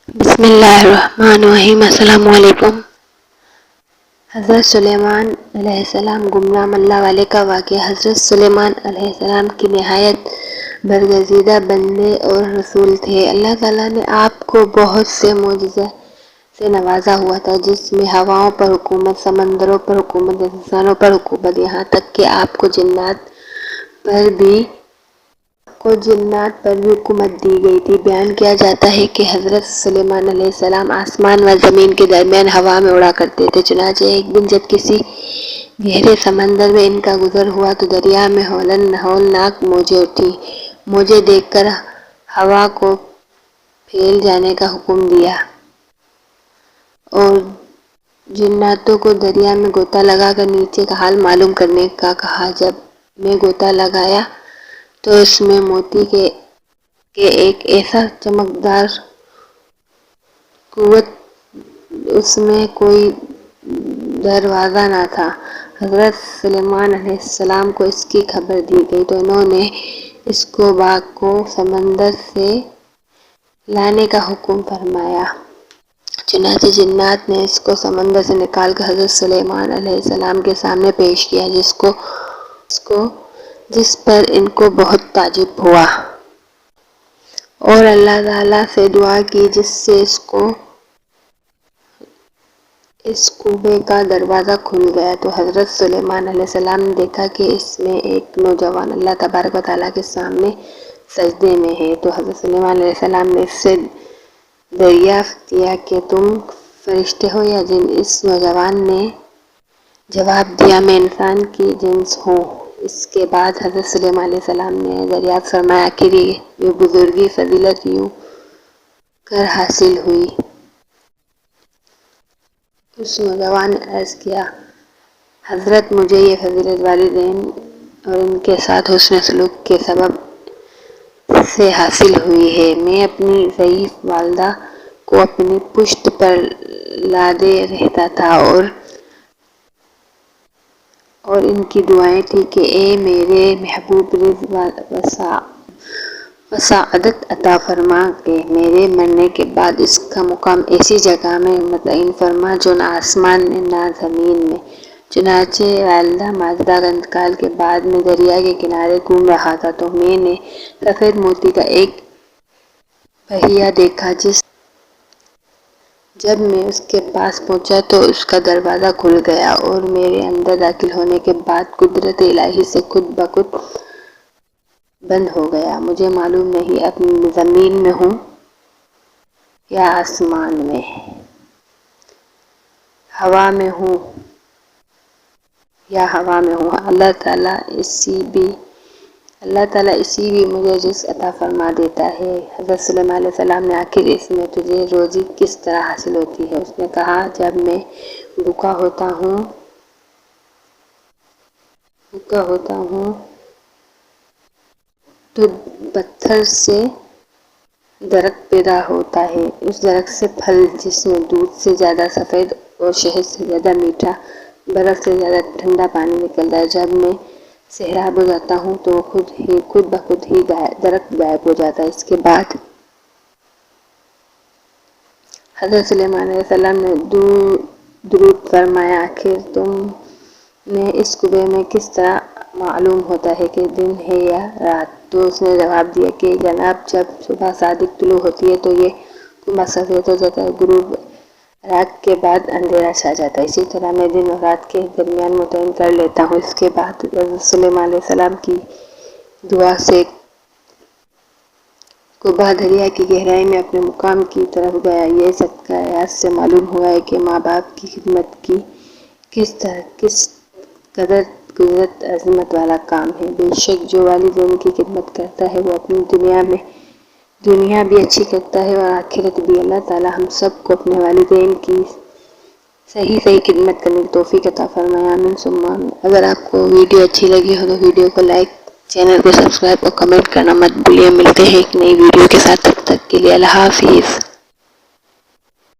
بسم اللہ الرحمن الرحیم۔ السلام علیکم۔ حضرت سلیمان علیہ السلام گمنام اللہ والے کا واقعہ۔ حضرت سلیمان علیہ السلام کی نہایت برگزیدہ بندے اور رسول تھے۔ اللہ تعالیٰ نے آپ کو بہت سے معجزے سے نوازا ہوا تھا، جس میں ہواؤں پر حکومت، سمندروں پر حکومت، انسانوں پر حکومت، یہاں تک کہ آپ کو جنات پر بھی حکومت دی گئی تھی۔ بیان کیا جاتا ہے کہ حضرت سلیمان علیہ السلام آسمان و زمین کے درمیان ہوا میں اڑا کرتے تھے۔ چنانچہ ایک دن جب کسی گہرے سمندر میں ان کا گزر ہوا تو دریا میں ہولناک موجیں اٹھیں۔ موجیں دیکھ کر ہوا کو پھیل جانے کا حکم دیا اور جناتوں کو دریا میں غوطہ لگا کر نیچے کا حال معلوم کرنے کا کہا۔ جب میں غوطہ لگایا تو اس میں موتی کے ایک ایسا چمکدار قوت، اس میں کوئی دروازہ نہ تھا۔ حضرت سلیمان علیہ السلام کو اس کی خبر دی گئی تو انہوں نے اس باغ کو سمندر سے لانے کا حکم فرمایا۔ چنانچہ جنات نے اس کو سمندر سے نکال کر حضرت سلیمان علیہ السلام کے سامنے پیش کیا، جس پر ان کو بہت تعجب ہوا اور اللہ تعالیٰ سے دعا کی، جس سے اس کنویں کا دروازہ کھل گیا۔ تو حضرت سلیمان علیہ السلام نے دیکھا کہ اس میں ایک نوجوان اللہ تبارک و تعالیٰ کے سامنے سجدے میں ہے۔ تو حضرت سلیمان علیہ السلام نے اس سے دریافت کیا کہ تم فرشتے ہو یا جن؟ اس نوجوان نے جواب دیا، میں انسان کی جنس ہوں۔ اس کے بعد حضرت سلیمان علیہ السلام نے دریافت فرمایا، آخر یہ بزرگی فضیلت یوں کر حاصل ہوئی؟ اس نوجوان نے عرض کیا، حضرت مجھے یہ فضیلت والدین اور ان کے ساتھ حسن سلوک کے سبب سے حاصل ہوئی ہے۔ میں اپنی ضعیف والدہ کو اپنی پشت پر لادے رہتا تھا اور ان کی دعائیں تھیں کہ اے میرے محبوب، رزق و سعادت عطا فرما کہ میرے مرنے کے بعد اس کا مقام ایسی جگہ میں متعین فرما جو نہ آسمان میں نہ زمین میں۔ چنانچہ والدہ ماجدہ کا انتقال کے بعد میں دریا کے کنارے گھوم رہا تھا تو میں نے سفید موتی کا ایک پہیہ دیکھا۔ جب میں اس کے پاس پہنچا تو اس کا دروازہ کھل گیا اور میرے اندر داخل ہونے کے بعد قدرت الہی سے خود بخود بند ہو گیا۔ مجھے معلوم نہیں اب زمین میں ہوں یا آسمان میں، ہوا میں ہوں یا ہوا میں ہوں۔ اللہ تعالیٰ اسی بھی مجھے رزق عطا فرما دیتا ہے۔ حضرت سلیمان علیہ السلام نے آخر اس میں تجھے روزی کس طرح حاصل ہوتی ہے؟ اس نے کہا، جب میں بھوکا ہوتا ہوں تو پتھر سے درخت پیدا ہوتا ہے، اس درخت سے پھل جس میں دودھ سے زیادہ سفید اور شہد سے زیادہ میٹھا، برف سے زیادہ ٹھنڈا پانی نکلتا ہے۔ جب میں سیراب ہو جاتا ہوں تو خود بخود ہی درخت غائب ہو جاتا ہے۔ اس کے بعد حضرت سلیمان علیہ السلام نے درود فرمایا، آخر تم نے اس کنویں میں کس طرح معلوم ہوتا ہے کہ دن ہے یا رات؟ تو اس نے جواب دیا کہ جناب، جب صبح صادق طلوع ہوتی ہے تو یہ کنواں سفید ہو جاتا ہے، غروب رات کے بعد اندھیرا چھا جاتا ہے، اسی طرح میں دن اور رات کے درمیان متعین کر لیتا ہوں۔ اس کے بعد حضرت سلیمان علیہ السلام کی دعا سے قبا دریا کی گہرائی میں اپنے مقام کی طرف گیا۔ یہ صدقہ ایاز سے معلوم ہوا ہے کہ ماں باپ کی خدمت کی کس قدر قدرت عظمت والا کام ہے۔ بے شک جو والدین کی خدمت کرتا ہے وہ اپنی دنیا بھی اچھی کرتا ہے اور آخرت بھی۔ اللہ تعالیٰ ہم سب کو اپنے والدین کی صحیح خدمت کرنے کی توفیق عطا فرمائے، آمین ثم آمین۔ اگر آپ کو ویڈیو اچھی لگی ہو تو ویڈیو کو لائک، چینل کو سبسکرائب اور کمنٹ کرنا مت بھولیے۔ ملتے ہیں ایک نئی ویڈیو کے ساتھ، تب تک کے لیے اللہ حافظ۔